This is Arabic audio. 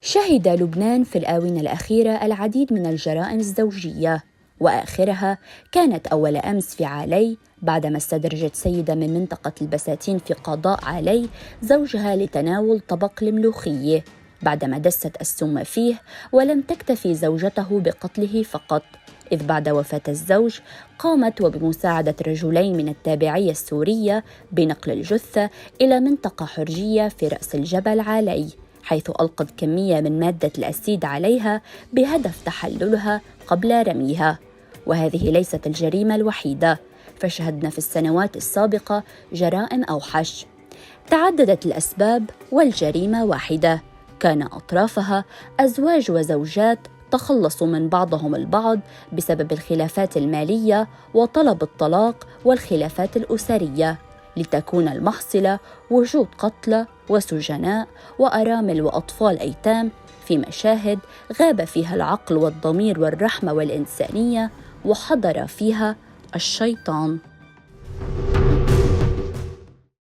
شهد لبنان في الآونة الأخيرة العديد من الجرائم الزوجية، وآخرها كانت أول أمس في علي بعدما استدرجت سيدة من منطقة البساتين في قضاء علي زوجها لتناول طبق الملوخية بعدما دست السم فيه، ولم تكتفي زوجته بقتله فقط، إذ بعد وفاة الزوج قامت وبمساعدة رجلين من التابعية السورية بنقل الجثة إلى منطقة حرجية في رأس الجبل علي، حيث ألقت كمية من مادة الأسيد عليها بهدف تحللها قبل رميها. وهذه ليست الجريمة الوحيدة، فشهدنا في السنوات السابقة جرائم أوحش. تعددت الأسباب والجريمة واحدة، كان أطرافها أزواج وزوجات تخلصوا من بعضهم البعض بسبب الخلافات المالية وطلب الطلاق والخلافات الأسرية، لتكون المحصلة وجود قتلى وسجناء وأرامل وأطفال أيتام في مشاهد غاب فيها العقل والضمير والرحمة والإنسانية، وحضر فيها الشيطان.